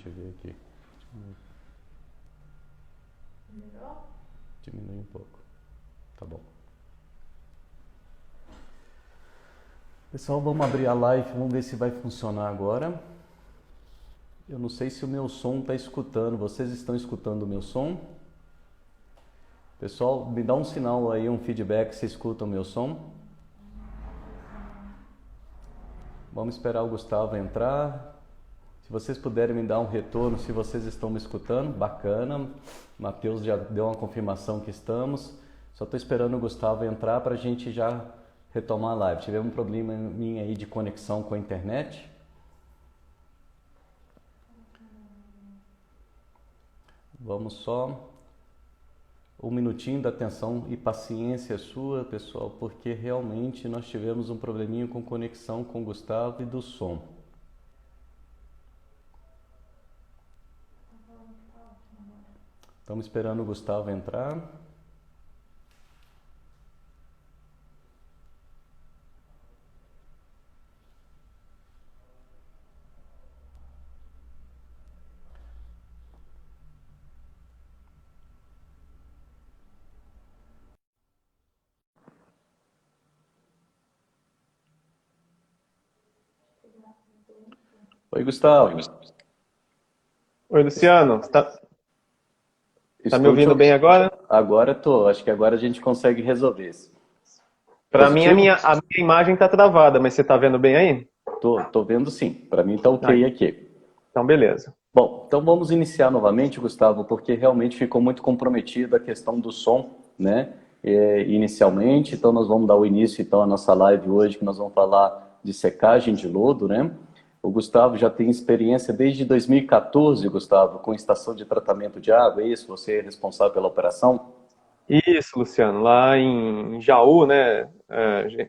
Deixa eu ver aqui. Diminui um pouco. Tá bom. Pessoal, vamos abrir a live, vamos ver se vai funcionar agora. Eu não sei se o meu som está escutando. Vocês estão escutando o meu som? Pessoal, me dá um sinal aí, um feedback se escutam o meu som. Vamos esperar o Gustavo entrar. Se vocês puderem me dar um retorno, se vocês estão me escutando, bacana. Matheus já deu uma confirmação que estamos. Só estou esperando o Gustavo entrar para a gente já retomar a live. Tivemos um problema minha aí de conexão com a internet. Vamos só um minutinho da atenção e paciência sua, pessoal, porque realmente nós tivemos um probleminha com conexão com o Gustavo e do som. Estamos esperando o Gustavo entrar. Oi, Gustavo. Oi, Luciano. Tá me Estou ouvindo bem agora? Agora estou. Acho que agora a gente consegue resolver isso. Para mim, a minha imagem está travada, mas você está vendo bem aí? Tô vendo sim. Para mim está ok aqui. Então, beleza. Bom, então vamos iniciar novamente, Gustavo, porque realmente ficou muito comprometida a questão do som, né? Inicialmente, então nós vamos dar o início então à nossa live hoje, que nós vamos falar de secagem de lodo, né? O Gustavo já tem experiência desde 2014, Gustavo, com estação de tratamento de água, é isso? Você é responsável pela operação? Isso, Luciano. Lá em Jaú, né?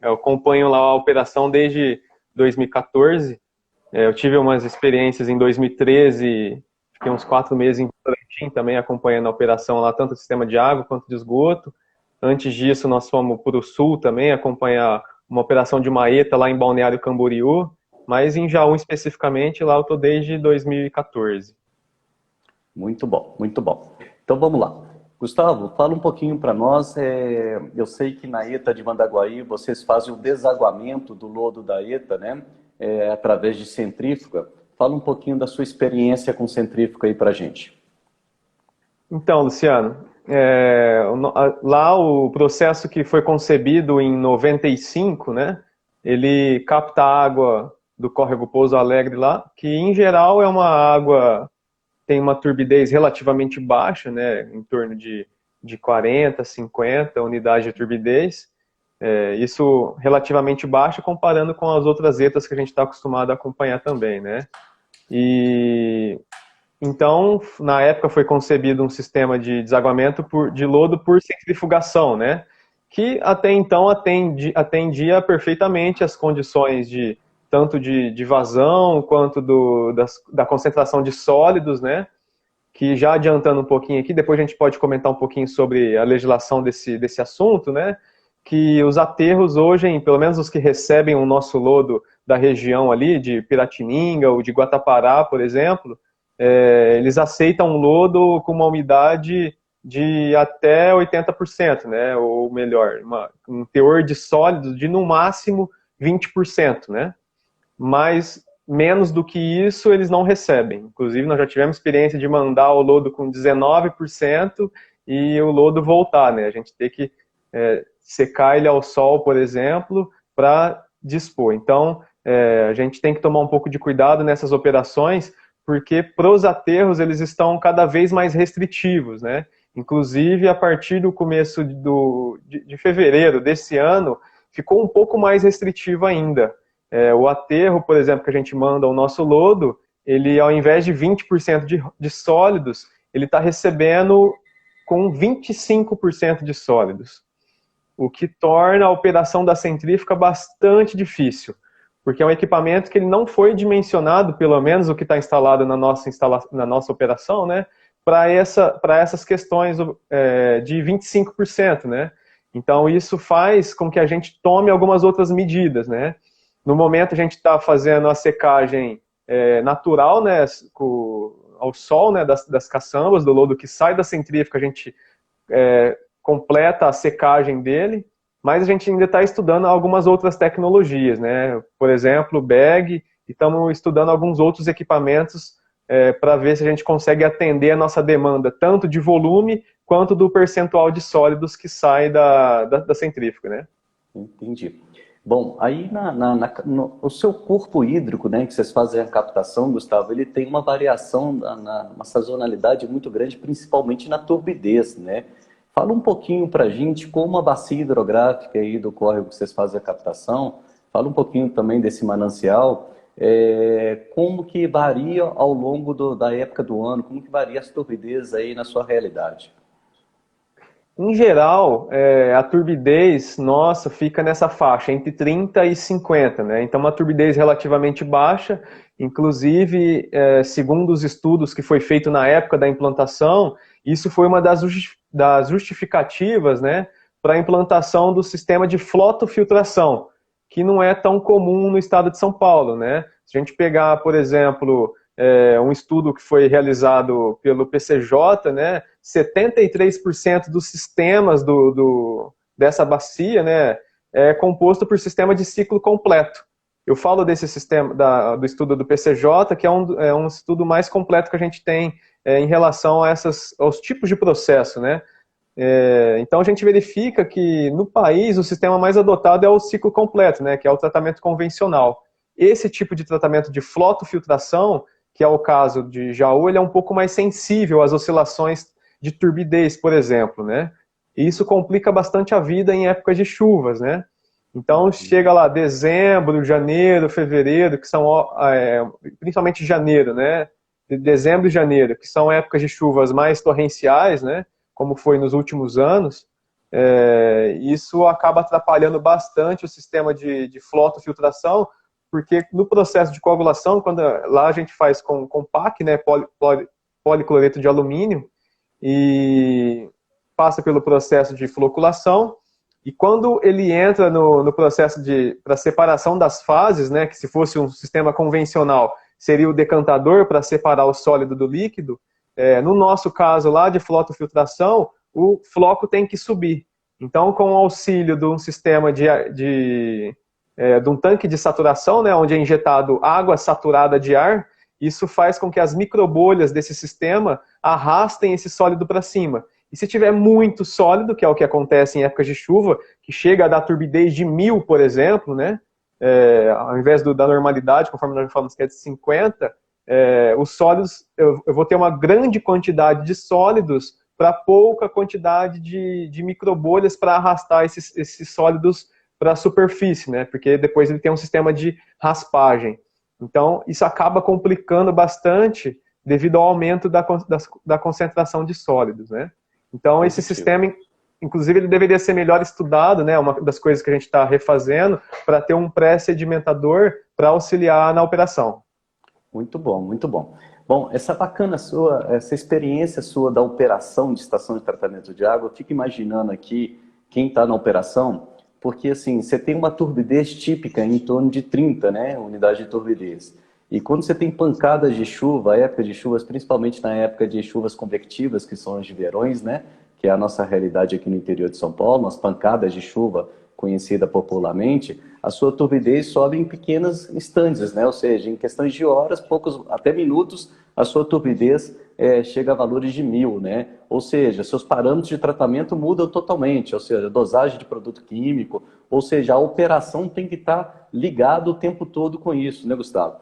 Eu acompanho lá a operação desde 2014. Eu tive umas experiências em 2013, fiquei uns 4 meses em Votorantim também acompanhando a operação lá, tanto do sistema de água quanto de esgoto. Antes disso, nós fomos para o sul também acompanhar uma operação de Maeta lá em Balneário Camboriú, mas em Jaú especificamente, lá eu estou desde 2014. Muito bom, muito bom. Então vamos lá. Gustavo, fala um pouquinho para nós. Eu sei que na ETA de Mandaguaí vocês fazem o desaguamento do lodo da ETA, né? Através de centrífuga. Fala um pouquinho da sua experiência com centrífuga aí para a gente. Então, Luciano, lá o processo que foi concebido em 95, né? Ele capta a água do córrego Pouso Alegre lá, que em geral é uma água, tem uma turbidez relativamente baixa, né? Em torno de 40, 50 unidades de turbidez. Isso relativamente baixo comparando com as outras ETAs que a gente está acostumado a acompanhar também, né? Então, na época foi concebido um sistema de desaguamento de lodo por centrifugação, né? Que até então atendia perfeitamente as condições tanto de vazão quanto da concentração de sólidos, né? Que já adiantando um pouquinho aqui, depois a gente pode comentar um pouquinho sobre a legislação desse assunto, né? Que os aterros hoje, pelo menos os que recebem o nosso lodo da região ali, de Piratininga ou de Guatapará, por exemplo, eles aceitam um lodo com uma umidade de até 80%, né? Ou melhor, um teor de sólidos de no máximo 20%, né? Mas menos do que isso eles não recebem. Inclusive, nós já tivemos experiência de mandar o lodo com 19% e o lodo voltar, né? A gente tem que secar ele ao sol, por exemplo, para dispor. Então, a gente tem que tomar um pouco de cuidado nessas operações, porque para os aterros eles estão cada vez mais restritivos, né? Inclusive, a partir do começo de fevereiro desse ano, ficou um pouco mais restritivo ainda. O aterro, por exemplo, que a gente manda o nosso lodo, ele, ao invés de 20% de sólidos, ele está recebendo com 25% de sólidos, o que torna a operação da centrífuga bastante difícil, porque é um equipamento que ele não foi dimensionado, pelo menos o que está instalado na nossa operação, né, para essas questões de 25%, né? Então isso faz com que a gente tome algumas outras medidas, né? No momento a gente está fazendo a secagem natural, né, ao sol, né, das caçambas, do lodo que sai da centrífuga, a gente completa a secagem dele, mas a gente ainda está estudando algumas outras tecnologias, né? Por exemplo, o bag, e estamos estudando alguns outros equipamentos para ver se a gente consegue atender a nossa demanda, tanto de volume quanto do percentual de sólidos que sai da centrífuga, né? Entendi. Bom, aí o seu corpo hídrico, né, que vocês fazem a captação, Gustavo, ele tem uma variação, uma sazonalidade muito grande, principalmente na turbidez, né? Fala um pouquinho para a gente como a bacia hidrográfica aí do córrego que vocês fazem a captação, fala um pouquinho também desse manancial, como que varia ao longo da época do ano, como que varia as turbidez aí na sua realidade? Em geral, a turbidez nossa fica nessa faixa, entre 30 e 50, né? Então, uma turbidez relativamente baixa, inclusive, segundo os estudos que foi feito na época da implantação, isso foi uma das justificativas, né, para a implantação do sistema de flotofiltração, que não é tão comum no estado de São Paulo, né? Se a gente pegar, por exemplo, um estudo que foi realizado pelo PCJ, né, 73% dos sistemas dessa bacia, né, é composto por sistema de ciclo completo. Eu falo desse sistema, do estudo do PCJ, que é um estudo mais completo que a gente tem em relação aos tipos de processo, né? Então a gente verifica que no país o sistema mais adotado é o ciclo completo, né, que é o tratamento convencional. Esse tipo de tratamento de flotofiltração, que é o caso de Jaú, ele é um pouco mais sensível às oscilações de turbidez, por exemplo, né? E isso complica bastante a vida em épocas de chuvas, né? Então chega lá dezembro, janeiro, fevereiro, que são principalmente janeiro, né? Dezembro e janeiro, que são épocas de chuvas mais torrenciais, né? Como foi nos últimos anos. Isso acaba atrapalhando bastante o sistema de flotofiltração, porque no processo de coagulação, quando lá a gente faz com PAC, né, policloreto de alumínio, e passa pelo processo de floculação, e quando ele entra no processo para separação das fases, né, que se fosse um sistema convencional, seria o decantador para separar o sólido do líquido, no nosso caso lá de flotofiltração, o floco tem que subir. Então, com o auxílio de um sistema de um tanque de saturação, né, onde é injetado água saturada de ar, isso faz com que as microbolhas desse sistema arrastem esse sólido para cima. E se tiver muito sólido, que é o que acontece em épocas de chuva, que chega a dar turbidez de 1000, por exemplo, né, ao invés da normalidade, conforme nós falamos que é de 50, os sólidos, eu vou ter uma grande quantidade de sólidos para pouca quantidade de microbolhas para arrastar esses sólidos para a superfície, né? Porque depois ele tem um sistema de raspagem. Então, isso acaba complicando bastante devido ao aumento da concentração de sólidos, né? Então, esse sistema, inclusive, ele deveria ser melhor estudado, né? Uma das coisas que a gente está refazendo, para ter um pré-sedimentador para auxiliar na operação. Muito bom, muito bom. Bom, essa experiência sua da operação de estação de tratamento de água, eu fico imaginando aqui quem está na operação, porque assim, você tem uma turbidez típica em torno de 30, né, unidade de turbidez. E quando você tem pancadas de chuva, a época de chuvas, principalmente na época de chuvas convectivas, que são as de verões, né, que é a nossa realidade aqui no interior de São Paulo, as pancadas de chuva conhecida popularmente, a sua turbidez sobe em pequenas instantes, né? Ou seja, em questões de horas, poucos, até minutos, a sua turbidez chega a valores de 1000, né? Ou seja, seus parâmetros de tratamento mudam totalmente, ou seja, dosagem de produto químico, ou seja, a operação tem que estar ligada o tempo todo com isso, né, Gustavo?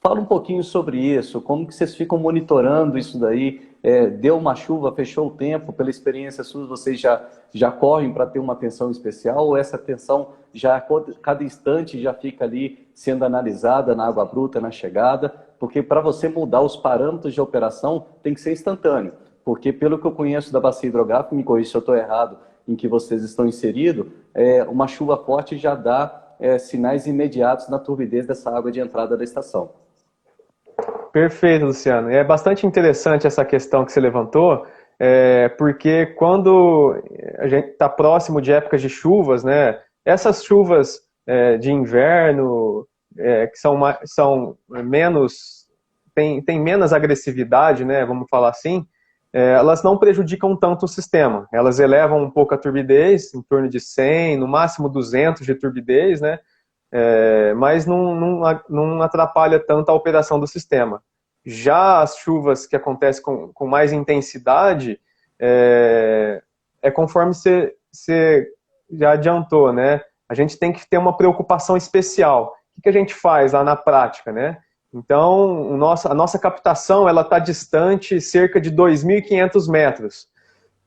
Fala um pouquinho sobre isso, como que vocês ficam monitorando isso daí, deu uma chuva, fechou o tempo, pela experiência sua, vocês já correm para ter uma atenção especial, ou essa atenção já, cada instante já fica ali sendo analisada na água bruta, na chegada, porque para você mudar os parâmetros de operação tem que ser instantâneo, porque pelo que eu conheço da bacia hidrográfica, me corrija se eu estou errado, em que vocês estão inseridos, uma chuva forte já dá sinais imediatos na turbidez dessa água de entrada da estação. Perfeito, Luciano. É bastante interessante essa questão que você levantou, porque quando a gente está próximo de épocas de chuvas, né, essas chuvas de inverno, que são menos têm menos agressividade, né, vamos falar assim, elas não prejudicam tanto o sistema. Elas elevam um pouco a turbidez, em torno de 100, no máximo 200 de turbidez, né, mas não atrapalha tanto a operação do sistema. Já as chuvas que acontecem com mais intensidade, conforme você já adiantou, né? A gente tem que ter uma preocupação especial. O que a gente faz lá na prática, né? Então, a nossa captação ela está distante cerca de 2.500 metros.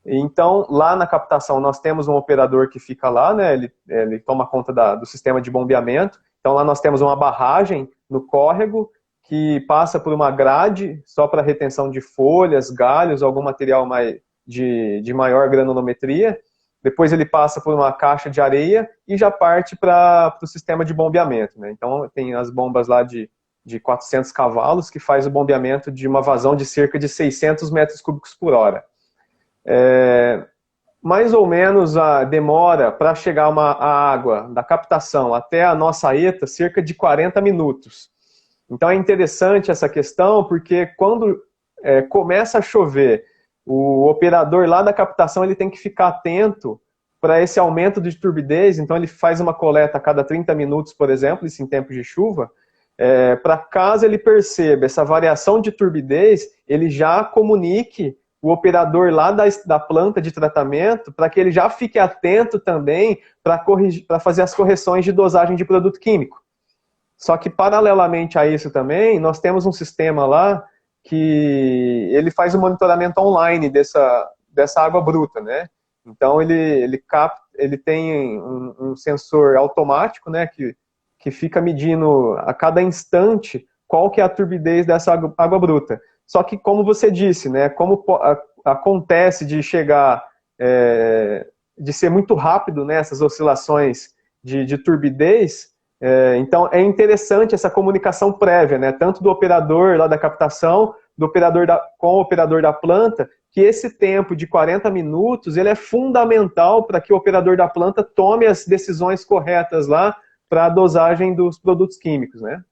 Então, lá na captação, nós temos um operador que fica lá, né? Ele toma conta do sistema de bombeamento. Então, lá nós temos uma barragem no córrego que passa por uma grade só para retenção de folhas, galhos, algum material de maior granulometria. Depois ele passa por uma caixa de areia e já parte para o sistema de bombeamento, né? Então, tem as bombas lá de 400 cavalos que faz o bombeamento de uma vazão de cerca de 600 metros cúbicos por hora. Mais ou menos a demora para chegar a água da captação até a nossa ETA, cerca de 40 minutos. Então é interessante essa questão, porque quando começa a chover, o operador lá da captação ele tem que ficar atento para esse aumento de turbidez. Então ele faz uma coleta a cada 30 minutos, por exemplo, isso em tempo de chuva, para caso ele perceba essa variação de turbidez, ele já comunique o operador lá da planta de tratamento para que ele já fique atento também para fazer as correções de dosagem de produto químico. Só que, paralelamente a isso também, nós temos um sistema lá que ele faz o monitoramento online dessa água bruta, né? Então, ele tem um sensor automático, né, que fica medindo a cada instante qual que é a turbidez dessa água bruta. Só que, como você disse, né, como acontece de chegar, de ser muito rápido, né, essas oscilações de turbidez, então é interessante essa comunicação prévia, né, tanto do operador lá da captação, com o operador da planta, que esse tempo de 40 minutos ele é fundamental para que o operador da planta tome as decisões corretas lá para a dosagem dos produtos químicos, né?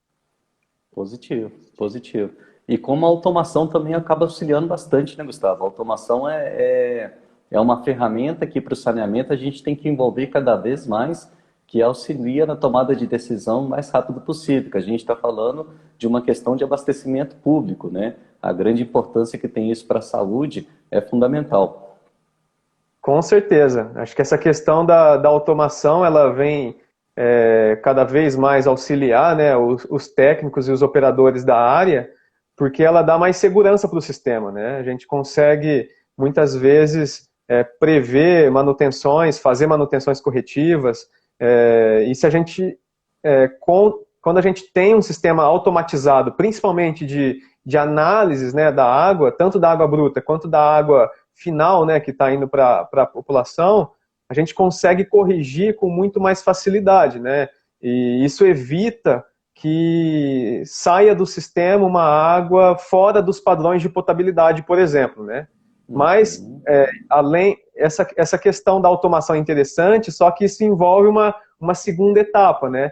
Positivo, positivo. E como a automação também acaba auxiliando bastante, né, Gustavo? A automação é uma ferramenta que para o saneamento a gente tem que envolver cada vez mais, que auxilia na tomada de decisão o mais rápido possível, que a gente está falando de uma questão de abastecimento público, né? A grande importância que tem isso para a saúde é fundamental. Com certeza. Acho que essa questão da automação, ela vem cada vez mais auxiliar, né, os técnicos e os operadores da área, porque ela dá mais segurança para o sistema, né? A gente consegue, muitas vezes, prever manutenções, fazer manutenções corretivas, e se a gente, quando a gente tem um sistema automatizado, principalmente de análises, né, da água, tanto da água bruta quanto da água final, né, que está indo para a população, a gente consegue corrigir com muito mais facilidade, né? E isso evita que saia do sistema uma água fora dos padrões de potabilidade, por exemplo, né? Mas, além, essa questão da automação é interessante, só que isso envolve uma segunda etapa, né?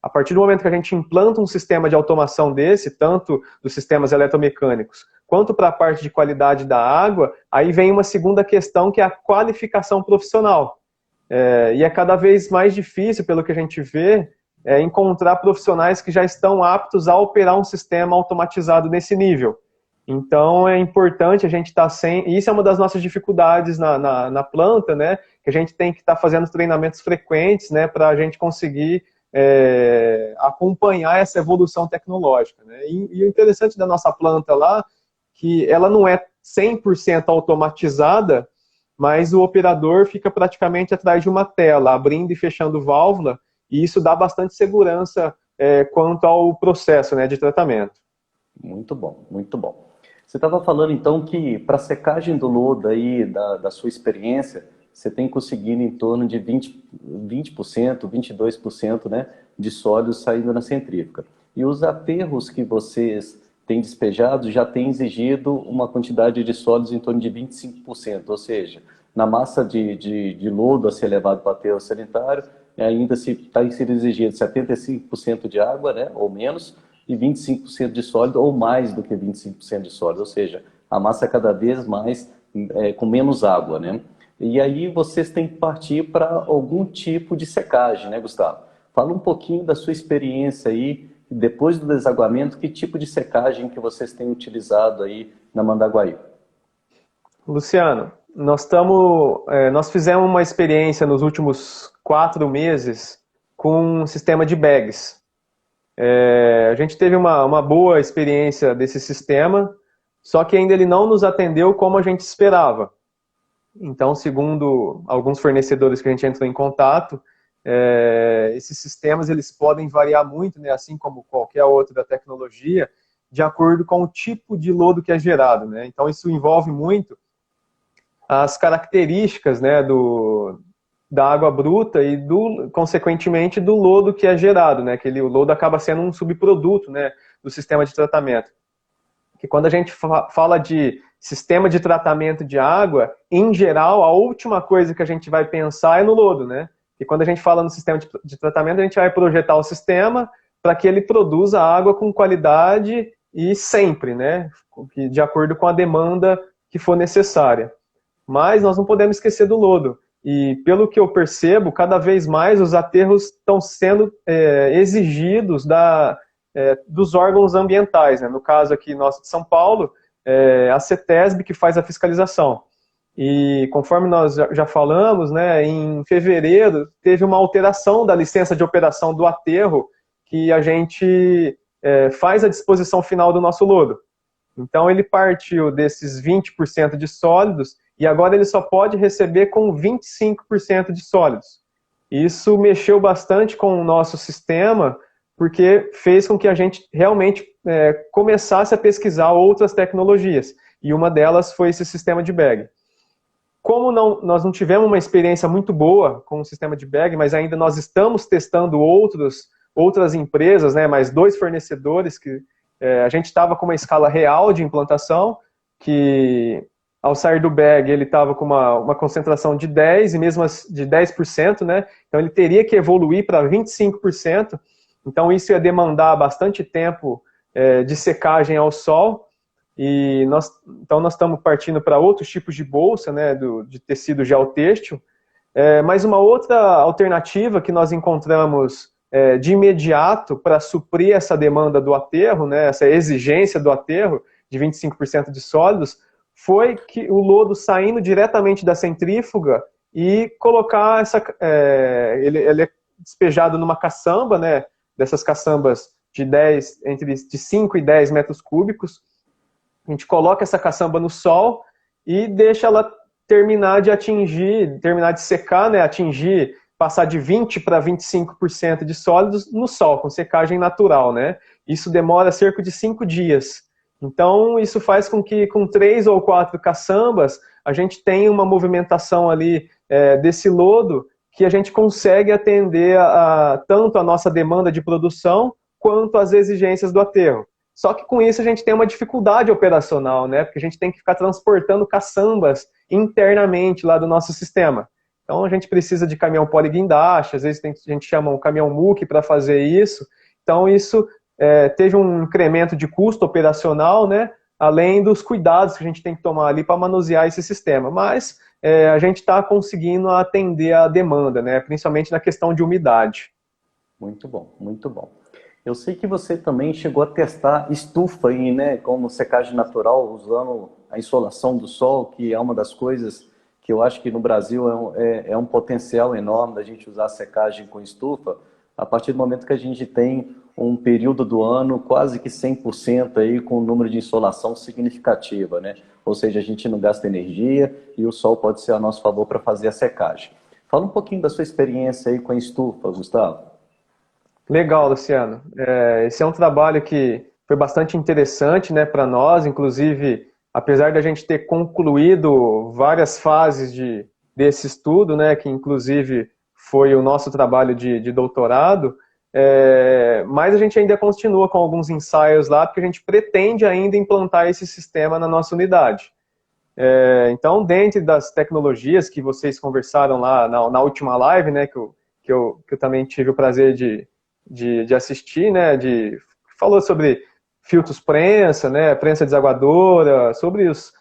A partir do momento que a gente implanta um sistema de automação desse, tanto dos sistemas eletromecânicos, quanto para a parte de qualidade da água, aí vem uma segunda questão, que é a qualificação profissional. E é cada vez mais difícil, pelo que a gente vê, encontrar profissionais que já estão aptos a operar um sistema automatizado nesse nível. Então é importante a gente estar e isso é uma das nossas dificuldades na planta, né? Que a gente tem que estar fazendo treinamentos frequentes, né? Para a gente conseguir acompanhar essa evolução tecnológica, né? E o interessante da nossa planta lá, que ela não é 100% automatizada, mas o operador fica praticamente atrás de uma tela, abrindo e fechando válvula, e isso dá bastante segurança quanto ao processo, né, de tratamento. Muito bom, muito bom. Você estava falando então que para a secagem do lodo aí, da sua experiência, você tem conseguido em torno de 20%, 22%, né, de sólidos saindo na centrífuga. E os aterros que vocês têm despejado já têm exigido uma quantidade de sólidos em torno de 25%, ou seja, na massa de lodo a ser levado para o aterro sanitário, ainda está sendo exigido 75% de água, né, ou menos, e 25% de sólido ou mais do que 25% de sólido, ou seja, a massa cada vez mais com menos água, né? E aí vocês têm que partir para algum tipo de secagem, né, Gustavo? Fala um pouquinho da sua experiência aí, depois do desaguamento, que tipo de secagem que vocês têm utilizado aí na Mandaguaí? Luciano, nós fizemos uma experiência nos últimos 4 meses com um sistema de bags. A gente teve uma boa experiência desse sistema, só que ainda ele não nos atendeu como a gente esperava. Então, segundo alguns fornecedores que a gente entrou em contato, esses sistemas eles podem variar muito, né, assim como qualquer outra da tecnologia, de acordo com o tipo de lodo que é gerado, né? Então, isso envolve muito as características, né, da água bruta e, consequentemente, do lodo que é gerado, né? O lodo acaba sendo um subproduto, né, do sistema de tratamento. Que quando a gente fala de sistema de tratamento de água, em geral, a última coisa que a gente vai pensar é no lodo, né? E quando a gente fala no sistema de tratamento, a gente vai projetar o sistema para que ele produza água com qualidade e sempre, né? De acordo com a demanda que for necessária. Mas nós não podemos esquecer do lodo. E pelo que eu percebo, cada vez mais os aterros estão sendo exigidos dos órgãos ambientais, né? No caso aqui nosso de São Paulo, a CETESB que faz a fiscalização. E conforme nós já falamos, né, em fevereiro teve uma alteração da licença de operação do aterro que a gente faz a disposição final do nosso lodo. Então ele partiu desses 20% de sólidos e agora ele só pode receber com 25% de sólidos. Isso mexeu bastante com o nosso sistema, porque fez com que a gente realmente começasse a pesquisar outras tecnologias. E uma delas foi esse sistema de bag. Como nós não tivemos uma experiência muito boa com o sistema de bag, mas ainda nós estamos testando outras empresas, né, mais 2 fornecedores, que a gente estava com uma escala real de implantação, que ao sair do bag ele estava com uma concentração de 10%, e mesmo de 10%, né, então ele teria que evoluir para 25%, então isso ia demandar bastante tempo de secagem ao sol, e então nós estamos partindo para outros tipos de bolsa, né, de tecido geotêxtil, mas uma outra alternativa que nós encontramos de imediato para suprir essa demanda do aterro, né, essa exigência do aterro de 25% de sólidos, foi que o lodo saindo diretamente da centrífuga e colocar ele é despejado numa caçamba, né, dessas caçambas entre 5 e 10 metros cúbicos. A gente coloca essa caçamba no sol e deixa ela terminar de secar, né, passar de 20% para 25% de sólidos no sol, com secagem natural, né? Isso demora cerca de 5 dias. Então, isso faz com que com 3 ou 4 caçambas, a gente tenha uma movimentação ali desse lodo que a gente consegue atender tanto a nossa demanda de produção quanto as exigências do aterro. Só que com isso a gente tem uma dificuldade operacional, né? Porque a gente tem que ficar transportando caçambas internamente lá do nosso sistema. Então a gente precisa de caminhão poliguindaste, às vezes a gente chama um caminhão muque para fazer isso. Então isso teve um incremento de custo operacional, né? Além dos cuidados que a gente tem que tomar ali para manusear esse sistema. Mas a gente está conseguindo atender a demanda, né? Principalmente na questão de umidade. Muito bom, muito bom. Eu sei que você também chegou a testar estufa aí, né, como secagem natural, usando a insolação do sol, que é uma das coisas que eu acho que no Brasil é um potencial enorme da gente usar a secagem com estufa, a partir do momento que a gente tem um período do ano quase que 100% aí com um número de insolação significativa, né? Ou seja, a gente não gasta energia e o sol pode ser a nosso favor para fazer a secagem. Fala um pouquinho da sua experiência aí com a estufa, Gustavo. Legal, Luciano. Esse é um trabalho que foi bastante interessante, né, para nós, inclusive, apesar da gente ter concluído várias fases desse estudo, né, que inclusive foi o nosso trabalho de doutorado, mas a gente ainda continua com alguns ensaios lá, porque a gente pretende ainda implantar esse sistema na nossa unidade. Então, dentro das tecnologias que vocês conversaram lá na última live, né, que eu também tive o prazer de assistir, né, falou sobre filtros prensa, né, prensa desaguadora, sobre os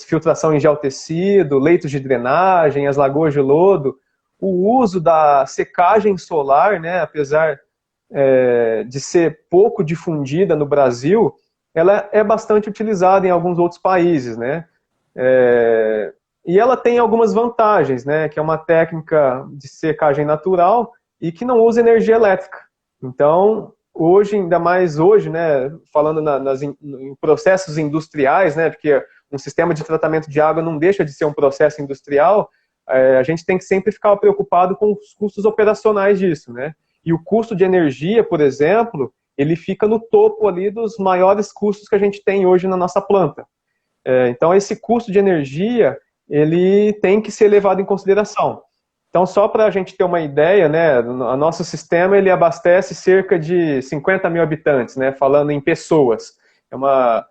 filtração em geotecido, leitos de drenagem, as lagoas de lodo, o uso da secagem solar, né, apesar de ser pouco difundida no Brasil, ela é bastante utilizada em alguns outros países, né? E ela tem algumas vantagens, né? Que é uma técnica de secagem natural e que não usa energia elétrica. Então, hoje, ainda mais hoje, né? Falando em processos industriais, né? Porque um sistema de tratamento de água não deixa de ser um processo industrial, a gente tem que sempre ficar preocupado com os custos operacionais disso, né? E o custo de energia, por exemplo, ele fica no topo ali dos maiores custos que a gente tem hoje na nossa planta. Então, esse custo de energia, ele tem que ser levado em consideração. Então, só para a gente ter uma ideia, né, o nosso sistema ele abastece cerca de 50 mil habitantes, né, falando em pessoas. É uma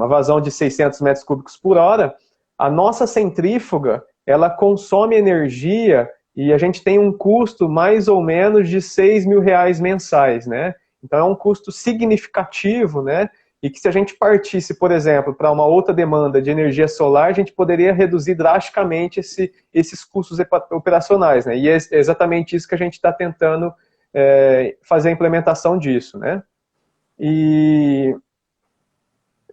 vazão de 600 metros cúbicos por hora. A nossa centrífuga, ela consome energia e a gente tem um custo mais ou menos de R$6.000 mensais, né? Então é um custo significativo, né? E que se a gente partisse, por exemplo, para uma outra demanda de energia solar, a gente poderia reduzir drasticamente esses custos operacionais, né? E é exatamente isso que a gente está tentando fazer a implementação disso, né? E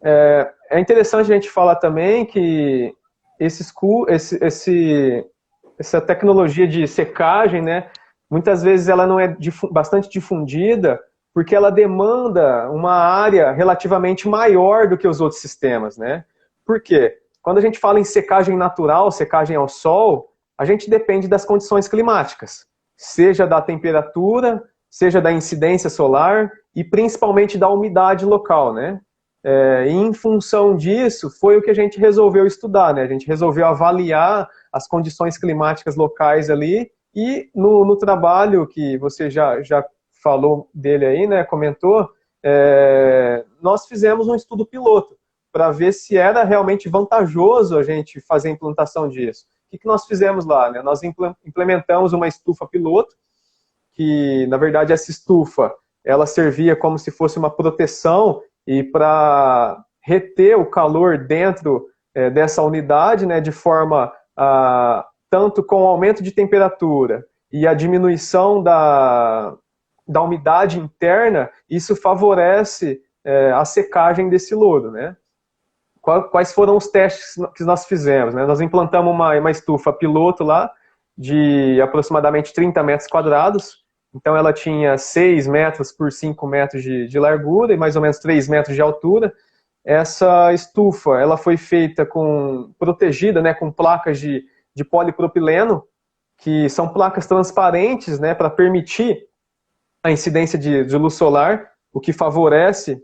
é interessante a gente falar também que essa tecnologia de secagem, né, muitas vezes ela não é bastante difundida porque ela demanda uma área relativamente maior do que os outros sistemas, né? Por quê? Quando a gente fala em secagem natural, secagem ao sol, a gente depende das condições climáticas, seja da temperatura, seja da incidência solar e principalmente da umidade local, né? E em função disso, foi o que a gente resolveu estudar, né? A gente resolveu avaliar as condições climáticas locais ali e no trabalho que você já falou dele aí, né? Comentou, nós fizemos um estudo piloto para ver se era realmente vantajoso a gente fazer a implantação disso. O que nós fizemos lá, né? Nós implementamos uma estufa piloto, que na verdade essa estufa ela servia como se fosse uma proteção e para reter o calor dentro dessa unidade, né, de forma tanto com o aumento de temperatura e a diminuição da umidade interna, isso favorece a secagem desse lodo, né? Quais foram os testes que nós fizemos, né? Nós implantamos uma estufa piloto lá de aproximadamente 30 metros quadrados. Então ela tinha 6 metros por 5 metros de largura e mais ou menos 3 metros de altura. Essa estufa ela foi feita protegida, né, com placas de polipropileno, que são placas transparentes, né, para permitir a incidência de luz solar, o que favorece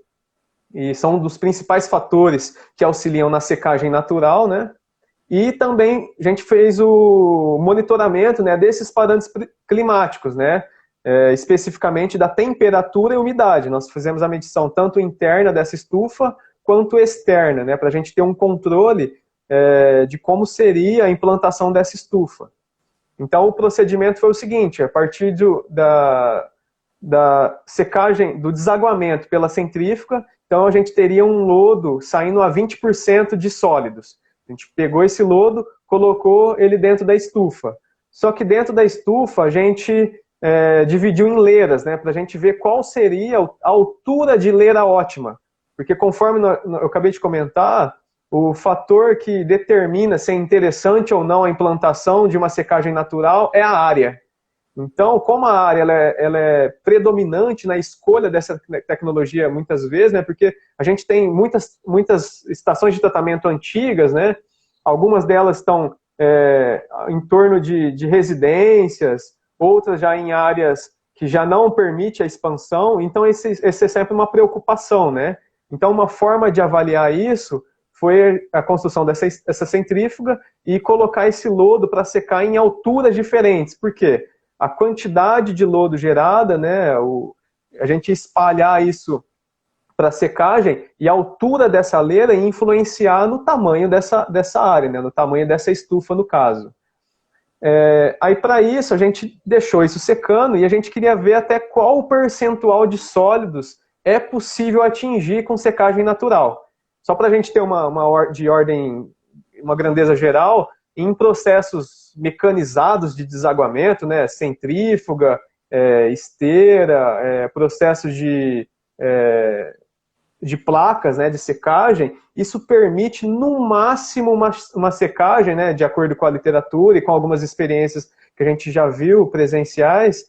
e são um dos principais fatores que auxiliam na secagem natural, né? E também a gente fez o monitoramento, né, desses parâmetros climáticos, né? Especificamente da temperatura e umidade. Nós fizemos a medição tanto interna dessa estufa quanto externa, né, para a gente ter um controle de como seria a implantação dessa estufa. Então o procedimento foi o seguinte: a partir da secagem, do desaguamento pela centrífuga, então a gente teria um lodo saindo a 20% de sólidos. A gente pegou esse lodo, colocou ele dentro da estufa. Só que dentro da estufa a gente dividiu em leiras, né, para a gente ver qual seria a altura de leira ótima. Porque conforme eu acabei de comentar, o fator que determina se é interessante ou não a implantação de uma secagem natural é a área. Então, como a área ela é predominante na escolha dessa tecnologia muitas vezes, né, porque a gente tem muitas estações de tratamento antigas, né, algumas delas estão em torno de residências, outras já em áreas que já não permite a expansão, então esse é sempre uma preocupação, né? Então uma forma de avaliar isso foi a construção dessa centrífuga e colocar esse lodo para secar em alturas diferentes. Por quê? A quantidade de lodo gerada, né, a gente espalhar isso para secagem e a altura dessa leira influenciar no tamanho dessa área, né, no tamanho dessa estufa no caso. Aí, para isso, a gente deixou isso secando e a gente queria ver até qual percentual de sólidos é possível atingir com secagem natural. Só para a gente ter de ordem, uma grandeza geral, em processos mecanizados de desaguamento, né, centrífuga, esteira, processos de placas, né, de secagem, isso permite, no máximo, uma secagem, né, de acordo com a literatura e com algumas experiências que a gente já viu presenciais,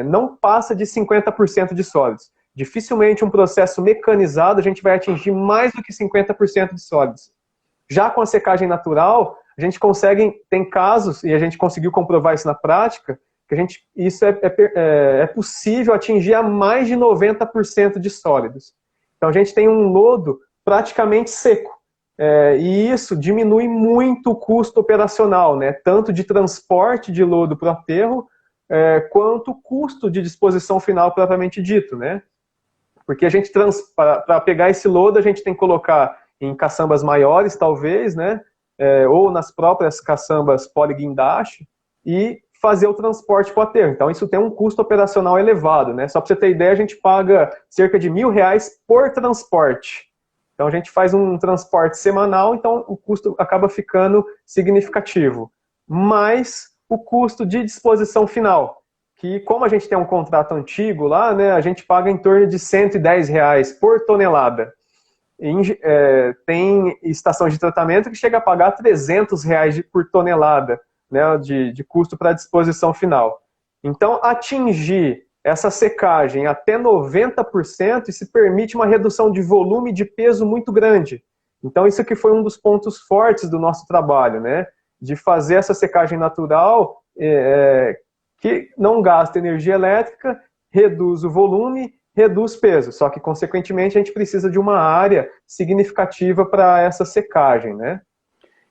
não passa de 50% de sólidos. Dificilmente um processo mecanizado a gente vai atingir mais do que 50% de sólidos. Já com a secagem natural, a gente consegue, tem casos, e a gente conseguiu comprovar isso na prática, que isso é possível atingir a mais de 90% de sólidos. Então a gente tem um lodo praticamente seco. E isso diminui muito o custo operacional, né? Tanto de transporte de lodo para o aterro, quanto o custo de disposição final propriamente dito, né? Porque para pegar esse lodo, a gente tem que colocar em caçambas maiores, talvez, né? Ou nas próprias caçambas poliguindaste, e fazer o transporte para o aterro. Então, isso tem um custo operacional elevado, né? Só para você ter ideia, a gente paga cerca de R$1.000 por transporte. Então, a gente faz um transporte semanal, então o custo acaba ficando significativo. Mais o custo de disposição final, que como a gente tem um contrato antigo lá, né, a gente paga em torno de R$110 por tonelada. Tem estação de tratamento que chega a pagar R$300 por tonelada, né, de custo para disposição final. Então, atingir essa secagem até 90%, isso permite uma redução de volume e de peso muito grande. Então, isso aqui foi um dos pontos fortes do nosso trabalho, né, de fazer essa secagem natural que não gasta energia elétrica, reduz o volume, reduz peso. Só que, consequentemente, a gente precisa de uma área significativa para essa secagem, né?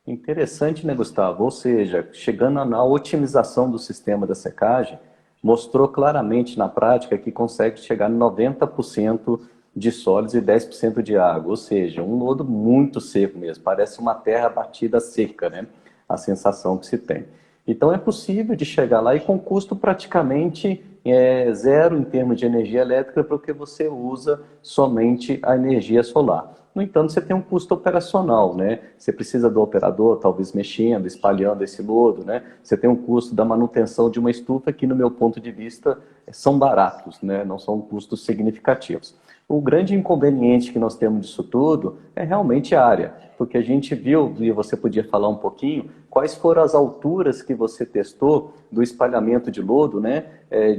Interessante, né, Gustavo? Ou seja, chegando na otimização do sistema da secagem, mostrou claramente na prática que consegue chegar em 90% de sólidos e 10% de água. Ou seja, um lodo muito seco mesmo, parece uma terra batida seca, né? A sensação que se tem. Então é possível de chegar lá e com custo praticamente zero em termos de energia elétrica, porque você usa somente a energia solar. No entanto, você tem um custo operacional, né? Você precisa do operador, talvez mexendo, espalhando esse lodo, né? Você tem um custo da manutenção de uma estufa que, no meu ponto de vista, são baratos, né? Não são custos significativos. O grande inconveniente que nós temos disso tudo é realmente a área, porque a gente viu, e você podia falar um pouquinho, quais foram as alturas que você testou do espalhamento de lodo, né?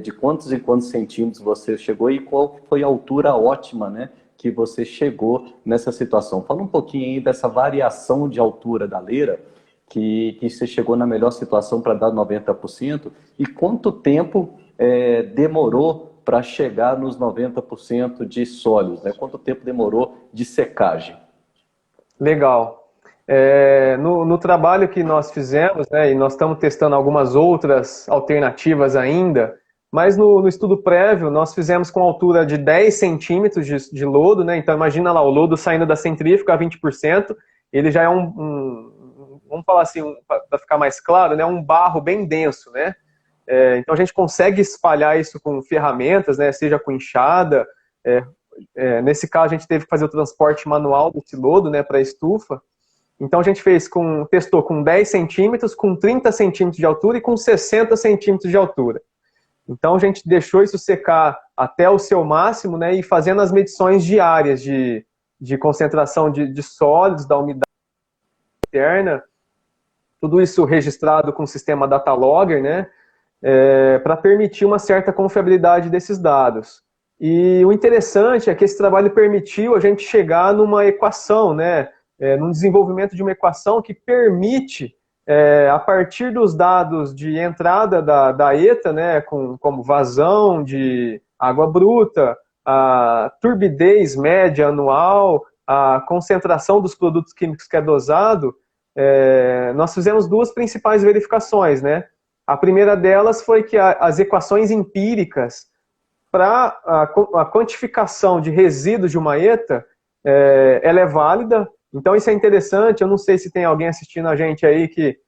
De quantos e quantos centímetros você chegou e qual foi a altura ótima, né? Que você chegou nessa situação. Fala um pouquinho aí dessa variação de altura da leira, que você chegou na melhor situação para dar 90%, e quanto tempo demorou para chegar nos 90% de sólidos, né? Quanto tempo demorou de secagem? Legal. No trabalho que nós fizemos, né, e nós estamos testando algumas outras alternativas ainda, mas no estudo prévio, nós fizemos com altura de 10 centímetros de lodo, né? Então, imagina lá, o lodo saindo da centrífuga a 20%, ele já é vamos falar assim, para ficar mais claro, né? Um barro bem denso, né? Então, a gente consegue espalhar isso com ferramentas, né? Seja com enxada. Nesse caso, a gente teve que fazer o transporte manual desse lodo, né? Para a estufa. Então, a gente testou com 10 centímetros, com 30 centímetros de altura e com 60 centímetros de altura. Então, a gente deixou isso secar até o seu máximo, né, e fazendo as medições diárias de concentração de sólidos, da umidade interna, tudo isso registrado com o sistema Datalogger, né, para permitir uma certa confiabilidade desses dados. E o interessante é que esse trabalho permitiu a gente chegar numa equação, né, num desenvolvimento de uma equação que permite a partir dos dados de entrada da ETA, né, como vazão de água bruta, a turbidez média anual, a concentração dos produtos químicos que é dosado, nós fizemos duas principais verificações, né? A primeira delas foi que as equações empíricas para a quantificação de resíduos de uma ETA, ela é válida. Então isso é interessante. Eu não sei se tem alguém assistindo a gente aí que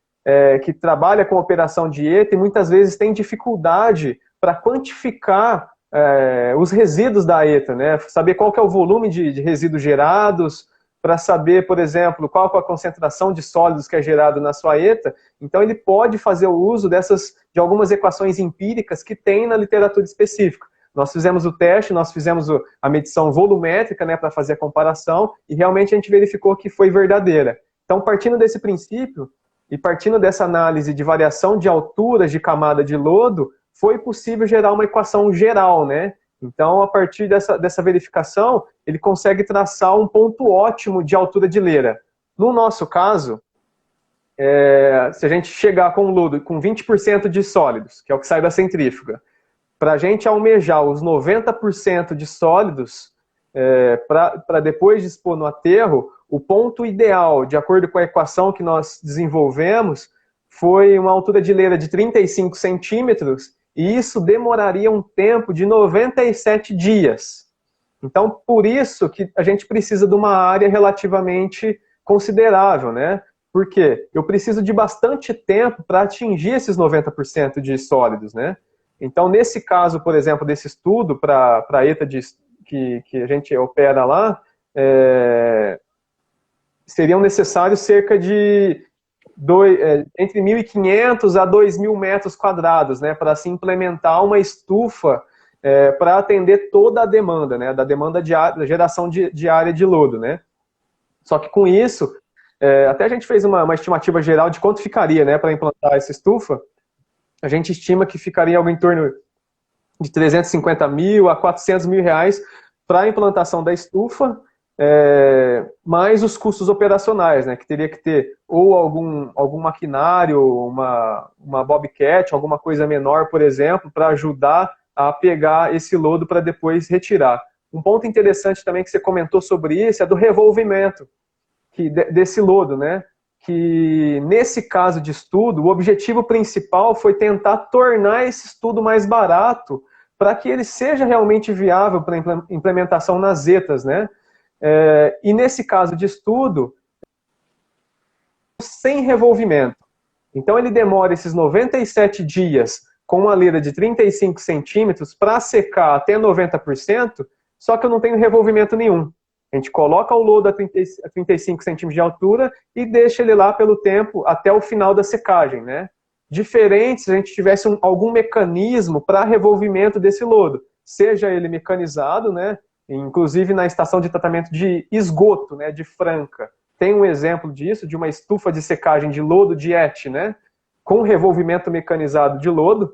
que trabalha com operação de ETA e muitas vezes tem dificuldade para quantificar os resíduos da ETA, né? Saber qual que é o volume de resíduos gerados, para saber, por exemplo, qual é a concentração de sólidos que é gerado na sua ETA. Então ele pode fazer o uso de algumas equações empíricas que tem na literatura específica. Nós fizemos o teste, nós fizemos a medição volumétrica, né, para fazer a comparação, e realmente a gente verificou que foi verdadeira. Então, partindo desse princípio, e partindo dessa análise de variação de alturas de camada de lodo, foi possível gerar uma equação geral, né? Então, a partir dessa verificação, ele consegue traçar um ponto ótimo de altura de leira. No nosso caso, se a gente chegar com o lodo com 20% de sólidos, que é o que sai da centrífuga, para a gente almejar os 90% de sólidos, para depois dispor no aterro, o ponto ideal, de acordo com a equação que nós desenvolvemos, foi uma altura de leira de 35 centímetros, e isso demoraria um tempo de 97 dias. Então, por isso que a gente precisa de uma área relativamente considerável, né? Porque eu preciso de bastante tempo para atingir esses 90% de sólidos, né? Então, nesse caso, por exemplo, desse estudo para a ETA que a gente opera lá, seriam necessários cerca de entre 1.500 a 2.000 metros quadrados, né, para se implementar uma estufa para atender toda a demanda, né, da demanda da geração de área de lodo, né. Só que com isso, até a gente fez uma estimativa geral de quanto ficaria, né, para implantar essa estufa. A gente estima que ficaria algo em torno de 350 mil a 400 mil reais para a implantação da estufa, mais os custos operacionais, né, que teria que ter ou algum maquinário, uma bobcat, alguma coisa menor, por exemplo, para ajudar a pegar esse lodo para depois retirar. Um ponto interessante também que você comentou sobre isso é do revolvimento desse lodo, né? Que nesse caso de estudo, o objetivo principal foi tentar tornar esse estudo mais barato para que ele seja realmente viável para implementação nas ETAs, né? E nesse caso de estudo, sem revolvimento. Então ele demora esses 97 dias com uma leira de 35 centímetros para secar até 90%, só que eu não tenho revolvimento nenhum. A gente coloca o lodo a 35 centímetros de altura e deixa ele lá pelo tempo até o final da secagem, né? Diferente se a gente tivesse algum mecanismo para revolvimento desse lodo, seja ele mecanizado, né? Inclusive na estação de tratamento de esgoto, né, de Franca. Tem um exemplo disso, de uma estufa de secagem de lodo de ET, né, com revolvimento mecanizado de lodo.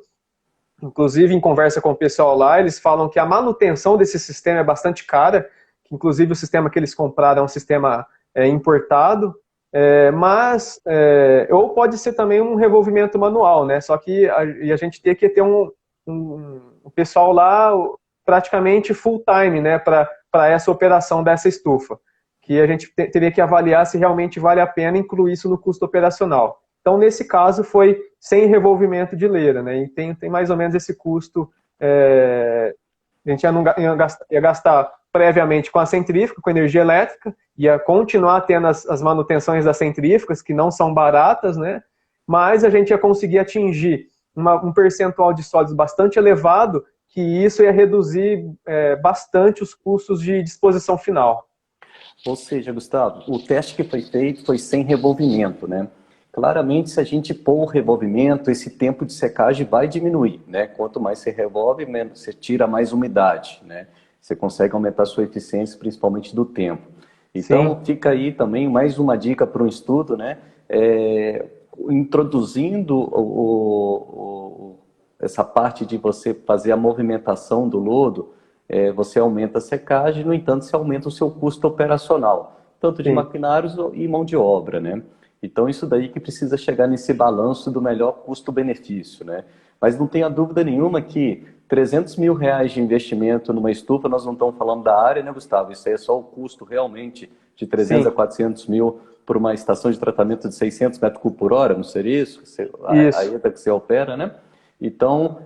Inclusive, em conversa com o pessoal lá, eles falam que a manutenção desse sistema é bastante cara, que inclusive o sistema que eles compraram é um sistema importado, mas ou pode ser também um revolvimento manual, né, só que a gente tem que ter um pessoal lá praticamente full time, né, para essa operação dessa estufa, que a gente teria que avaliar se realmente vale a pena incluir isso no custo operacional. Então, nesse caso, foi sem revolvimento de leira, né, e tem mais ou menos esse custo, a gente ia gastar previamente com a centrífuga, com energia elétrica, ia continuar tendo as manutenções das centrífugas, que não são baratas, né, mas a gente ia conseguir atingir um percentual de sólidos bastante elevado, que isso ia reduzir bastante os custos de disposição final. Ou seja, Gustavo, o teste que foi feito foi sem revolvimento, né? Claramente, se a gente pôr o revolvimento, esse tempo de secagem vai diminuir, né? Quanto mais você revolve, menos você tira mais umidade, né? Você consegue aumentar a sua eficiência, principalmente do tempo. Então, sim, fica aí também mais uma dica para um estudo, né? Introduzindo essa parte de você fazer a movimentação do lodo, você aumenta a secagem, no entanto, você aumenta o seu custo operacional, tanto de maquinários e mão de obra, né? Então, isso daí que precisa chegar nesse balanço do melhor custo-benefício, né? Mas não tenha dúvida nenhuma que 300 mil reais de investimento numa estufa, nós não estamos falando da área, né, Gustavo? Isso aí é só o custo realmente de 300 a 400 mil por uma estação de tratamento de 600 metros cúbicos por hora, não seria isso? A ETA que você opera, né? Então,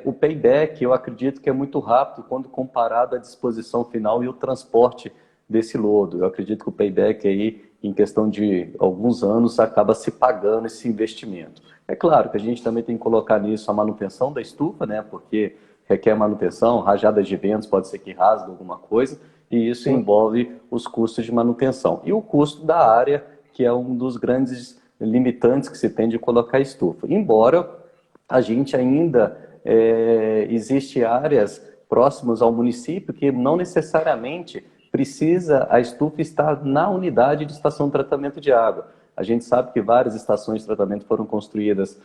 o payback, eu acredito que é muito rápido quando comparado à disposição final e o transporte desse lodo. Eu acredito que o payback aí, em questão de alguns anos, acaba se pagando esse investimento. É claro que a gente também tem que colocar nisso a manutenção da estufa, né? Porque requer manutenção, rajadas de ventos, pode ser que rasgue alguma coisa, e isso Sim. envolve os custos de manutenção. E o custo da área, que é um dos grandes limitantes que se tem de colocar estufa. Embora a gente ainda existe áreas próximas ao município que não necessariamente precisa a estufa estar na unidade de estação de tratamento de água. A gente sabe que várias estações de tratamento foram construídas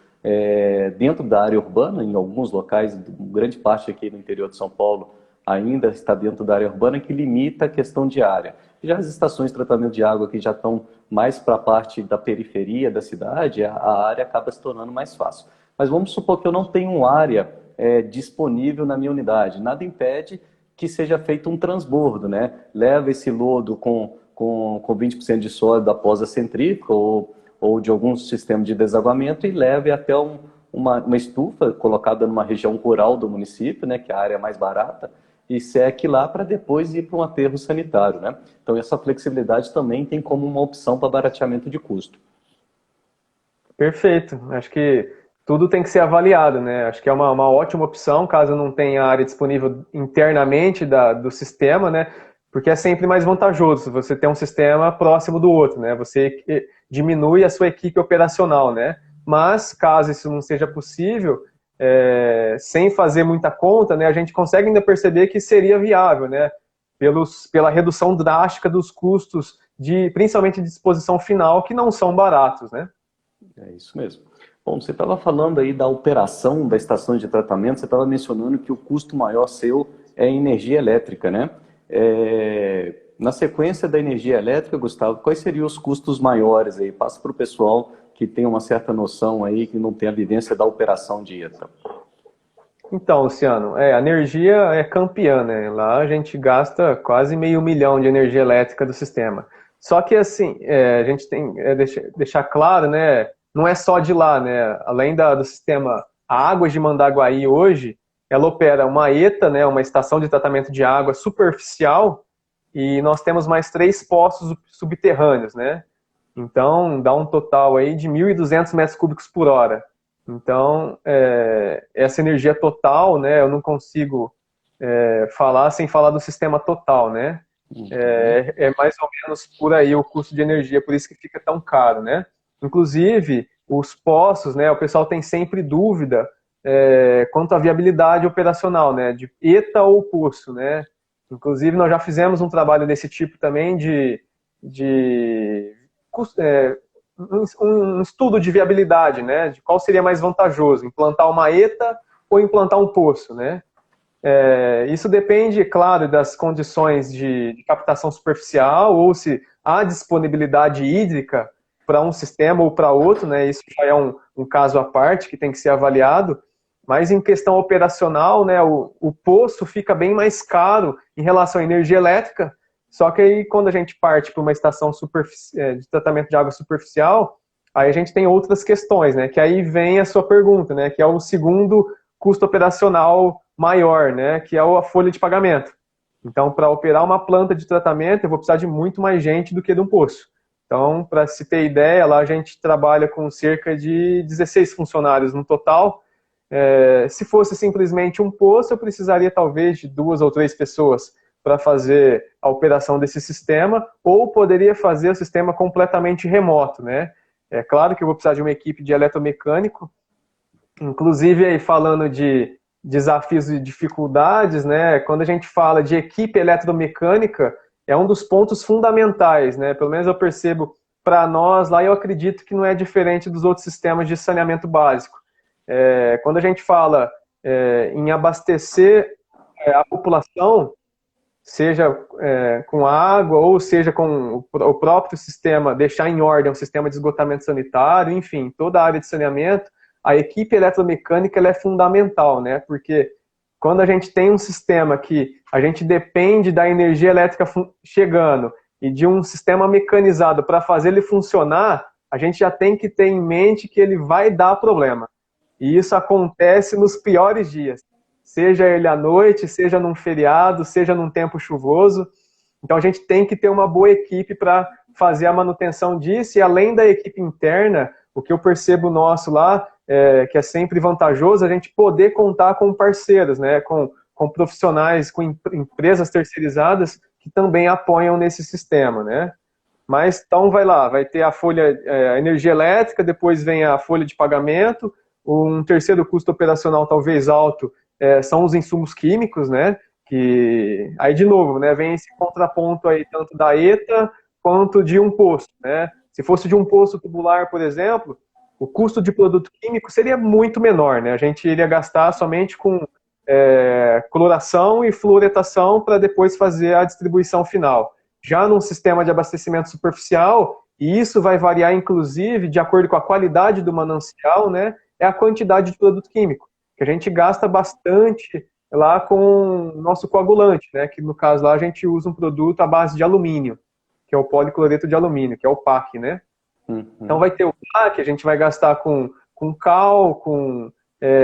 dentro da área urbana, em alguns locais, grande parte aqui no interior de São Paulo ainda está dentro da área urbana, que limita a questão de área. Já as estações de tratamento de água que já estão mais para a parte da periferia da cidade, a área acaba se tornando mais fácil. Mas vamos supor que eu não tenho área disponível na minha unidade. Nada impede que seja feito um transbordo, né? Leva esse lodo com 20% de sólido após a centrífuga ou de algum sistema de desaguamento e leve até uma estufa colocada numa região rural do município, né, que é a área mais barata, e seque lá para depois ir para um aterro sanitário, né? Então essa flexibilidade também tem como uma opção para barateamento de custo. Perfeito. Acho que tudo tem que ser avaliado, né? Acho que é uma ótima opção, caso não tenha área disponível internamente do sistema, né? Porque é sempre mais vantajoso você ter um sistema próximo do outro, né? Você diminui a sua equipe operacional, né? Mas, caso isso não seja possível, sem fazer muita conta, né, a gente consegue ainda perceber que seria viável, né? Pela redução drástica dos custos, principalmente de disposição final, que não são baratos, né? É isso mesmo. Bom, você estava falando aí da operação da estação de tratamento, você estava mencionando que o custo maior seu é a energia elétrica, né? Na sequência da energia elétrica, Gustavo, quais seriam os custos maiores aí? Passa para o pessoal que tem uma certa noção aí, que não tem a vivência da operação de ETA. Então, Luciano, a energia é campeã, né? Lá a gente gasta quase 500 mil de energia elétrica do sistema. Só que, assim, a gente tem que deixar claro, né? Não é só de lá, né? Além do sistema, a Águas de Mandaguaí hoje, ela opera uma ETA, né? Uma estação de tratamento de água superficial, e nós temos mais 3 poços subterrâneos, né? Então, dá um total aí de 1.200 metros cúbicos por hora. Então, essa energia total, né, eu não consigo falar sem falar do sistema total, né? É mais ou menos por aí o custo de energia, por isso que fica tão caro, né? Inclusive, os poços, né, o pessoal tem sempre dúvida quanto à viabilidade operacional, né, de ETA ou poço, né? Inclusive, nós já fizemos um trabalho desse tipo também um estudo de viabilidade, né, de qual seria mais vantajoso, implantar uma ETA ou implantar um poço, né? Isso depende, claro, das condições de captação superficial ou se há disponibilidade hídrica para um sistema ou para outro, né? Isso já é um caso à parte que tem que ser avaliado, mas em questão operacional, né, o poço fica bem mais caro em relação à energia elétrica. Só que aí, quando a gente parte para uma estação de tratamento de água superficial, aí a gente tem outras questões, né? Que aí vem a sua pergunta, né? Que é o segundo custo operacional maior, né? Que é a folha de pagamento. Então, para operar uma planta de tratamento, eu vou precisar de muito mais gente do que de um poço. Então, para se ter ideia, lá a gente trabalha com cerca de 16 funcionários no total. Se fosse simplesmente um poço, eu precisaria talvez de 2 ou 3 pessoas para fazer a operação desse sistema, ou poderia fazer o sistema completamente remoto, né? É claro que eu vou precisar de uma equipe de eletromecânico, inclusive aí falando de desafios e dificuldades, né? Quando a gente fala de equipe eletromecânica, é um dos pontos fundamentais, né? Pelo menos eu percebo para nós lá, eu acredito que não é diferente dos outros sistemas de saneamento básico. Quando a gente fala em abastecer a população, seja com água ou seja com o próprio sistema, deixar em ordem um sistema de esgotamento sanitário, enfim, toda a área de saneamento, a equipe eletromecânica ela é fundamental, né? Porque quando a gente tem um sistema que a gente depende da energia elétrica chegando e de um sistema mecanizado para fazer ele funcionar, a gente já tem que ter em mente que ele vai dar problema. E isso acontece nos piores dias. Seja ele à noite, seja num feriado, seja num tempo chuvoso. Então a gente tem que ter uma boa equipe para fazer a manutenção disso, e além da equipe interna, o que eu percebo nosso lá, que é sempre vantajoso, a gente poder contar com parceiros, né, com profissionais, com empresas terceirizadas que também apoiam nesse sistema, né? Mas então vai lá, vai ter a folha, a energia elétrica, depois vem a folha de pagamento, um terceiro custo operacional talvez alto são os insumos químicos, né? Que aí de novo, né, vem esse contraponto aí tanto da ETA quanto de um poço, né? Se fosse de um poço tubular, por exemplo, o custo de produto químico seria muito menor, né? A gente iria gastar somente com cloração e fluoretação para depois fazer a distribuição final. Já num sistema de abastecimento superficial, e isso vai variar inclusive de acordo com a qualidade do manancial, né? É a quantidade de produto químico, que a gente gasta bastante lá com o nosso coagulante, né? Que no caso lá a gente usa um produto à base de alumínio, que é o policloreto de alumínio, que é o PAC, né? Uhum. Então vai ter o PAC, a gente vai gastar com cal,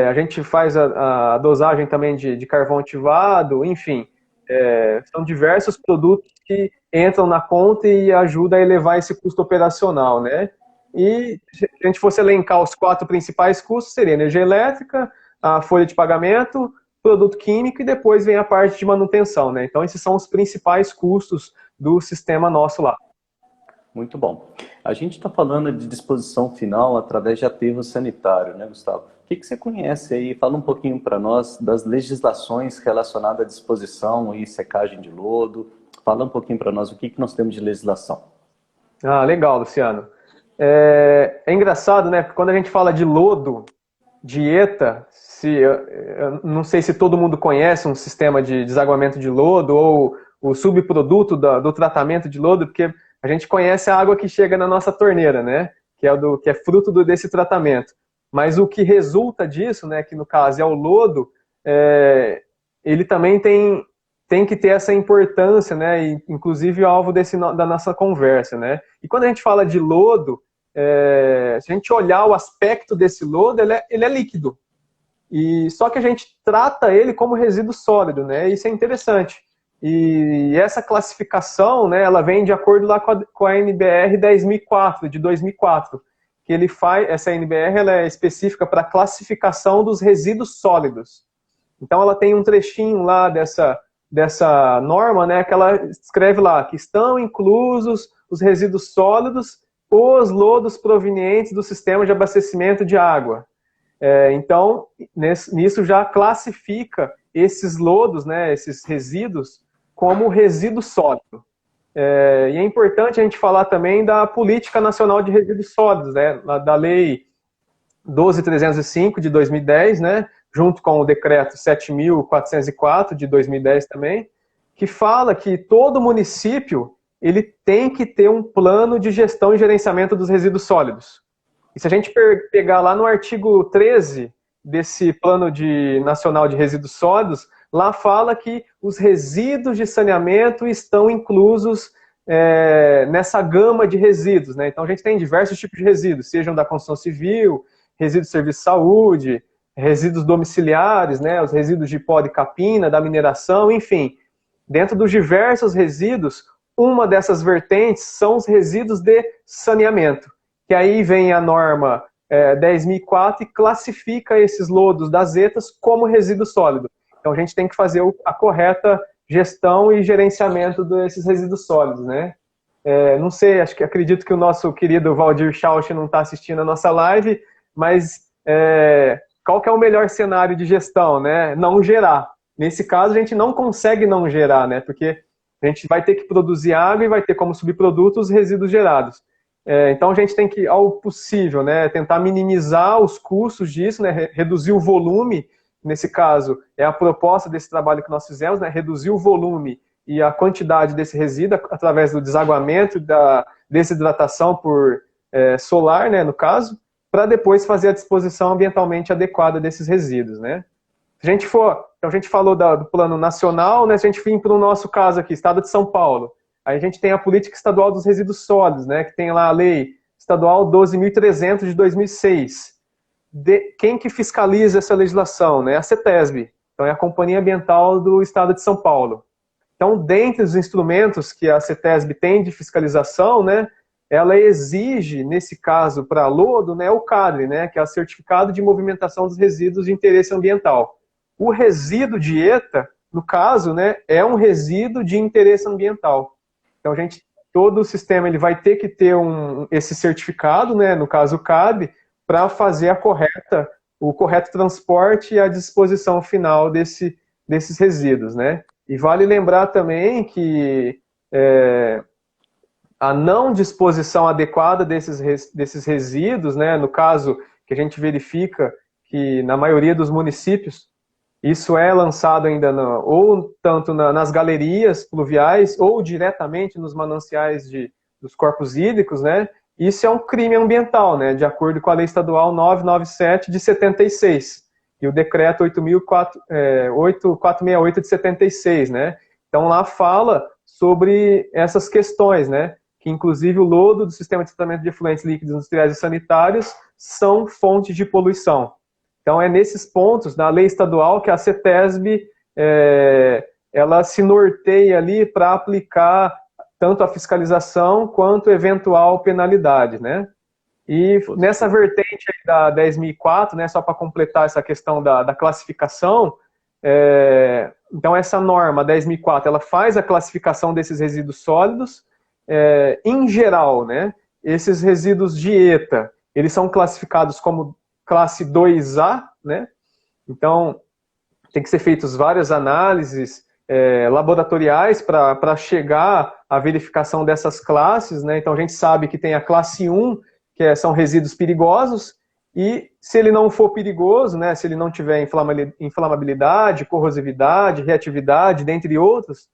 a gente faz a dosagem também de carvão ativado, enfim, são diversos produtos que entram na conta e ajudam a elevar esse custo operacional, né? E se a gente fosse elencar os 4 principais custos, seria energia elétrica, a folha de pagamento, produto químico e depois vem a parte de manutenção, né? Então esses são os principais custos do sistema nosso lá. Muito bom. A gente está falando de disposição final através de aterro sanitário, né, Gustavo? O que você conhece aí? Fala um pouquinho para nós das legislações relacionadas à disposição e secagem de lodo. Fala um pouquinho para nós o que nós temos de legislação. Ah, legal, Luciano. É engraçado, né? Porque quando a gente fala de lodo, dieta, eu não sei se todo mundo conhece um sistema de desaguamento de lodo ou o subproduto do tratamento de lodo, porque a gente conhece a água que chega na nossa torneira, né? Que é fruto desse tratamento. Mas o que resulta disso, né? Que no caso é o lodo, ele também tem que ter essa importância, né? E, inclusive o alvo da nossa conversa, né? E quando a gente fala de lodo, se a gente olhar o aspecto desse lodo, ele é líquido. E só que a gente trata ele como resíduo sólido, né? Isso é interessante. E essa classificação, né, ela vem de acordo lá com a NBR 10.004, de 2004, que essa NBR ela é específica para a classificação dos resíduos sólidos. Então ela tem um trechinho lá dessa norma, né, que ela escreve lá que estão inclusos os resíduos sólidos, os lodos provenientes do sistema de abastecimento de água. Então, nisso já classifica esses lodos, né, esses resíduos, como resíduo sólido. E é importante a gente falar também da Política Nacional de Resíduos Sólidos, né, da Lei 12.305 de 2010, né, junto com o Decreto 7.404 de 2010 também, que fala que todo município ele tem que ter um plano de gestão e gerenciamento dos resíduos sólidos. E se a gente pegar lá no artigo 13 desse Plano Nacional de Resíduos Sólidos, lá fala que os resíduos de saneamento estão inclusos nessa gama de resíduos, né? Então a gente tem diversos tipos de resíduos, sejam da construção civil, resíduos de serviço de saúde, resíduos domiciliares, né? Os resíduos de pó de capina, da mineração, enfim. Dentro dos diversos resíduos, uma dessas vertentes são os resíduos de saneamento, que aí vem a norma 10.004 e classifica esses lodos das ETAs como resíduo sólido. Então a gente tem que fazer a correta gestão e gerenciamento desses resíduos sólidos, né? Não sei, acredito que o nosso querido Valdir Schauch não está assistindo a nossa live, mas qual que é o melhor cenário de gestão, né? Não gerar. Nesse caso a gente não consegue não gerar, né? Porque a gente vai ter que produzir água e vai ter como subproduto os resíduos gerados. Então a gente tem que, ao possível, né, tentar minimizar os custos disso, né, reduzir o volume. Nesse caso, é a proposta desse trabalho que nós fizemos, né, reduzir o volume e a quantidade desse resíduo através do desaguamento, da desidratação por solar, né, no caso, para depois fazer a disposição ambientalmente adequada desses resíduos, né. Se a gente então a gente falou do plano nacional, né, se a gente for para o nosso caso aqui, Estado de São Paulo, aí a gente tem a Política Estadual dos Resíduos Sólidos, né, que tem lá a Lei Estadual 12.300 de 2006. Quem que fiscaliza essa legislação? Né? A CETESB, então é a Companhia Ambiental do Estado de São Paulo. Então, dentre os instrumentos que a CETESB tem de fiscalização, né, ela exige, nesse caso, para lodo, né, o CADRE, né, que é o Certificado de Movimentação dos Resíduos de Interesse Ambiental. O resíduo de ETA, no caso, né, é um resíduo de interesse ambiental. Então, todo o sistema ele vai ter que ter esse certificado, né, no caso o CADRE, para fazer o correto transporte e a disposição final desses resíduos, né? E vale lembrar também que a não disposição adequada desses resíduos, né, no caso que a gente verifica que na maioria dos municípios isso é lançado ainda ou tanto nas galerias pluviais ou diretamente nos mananciais dos corpos hídricos, né? Isso é um crime ambiental, né? De acordo com a Lei Estadual 997 de 76 e o Decreto 8468 de 76, né? Então lá fala sobre essas questões, né? Que inclusive o lodo do Sistema de Tratamento de Efluentes Líquidos Industriais e Sanitários são fontes de poluição. Então, é nesses pontos da lei estadual que a CETESB ela se norteia ali para aplicar tanto a fiscalização quanto eventual penalidade, né? E nessa vertente aí da 10.004, né, só para completar essa questão da classificação, então essa norma 10.004, ela faz a classificação desses resíduos sólidos, em geral, né? Esses resíduos de ETA, eles são classificados como classe 2A, né? Então, tem que ser feitas várias análises laboratoriais para chegar à verificação dessas classes, né? Então, a gente sabe que tem a classe 1, que são resíduos perigosos, e se ele não for perigoso, né, se ele não tiver inflamabilidade, corrosividade, reatividade, dentre outros,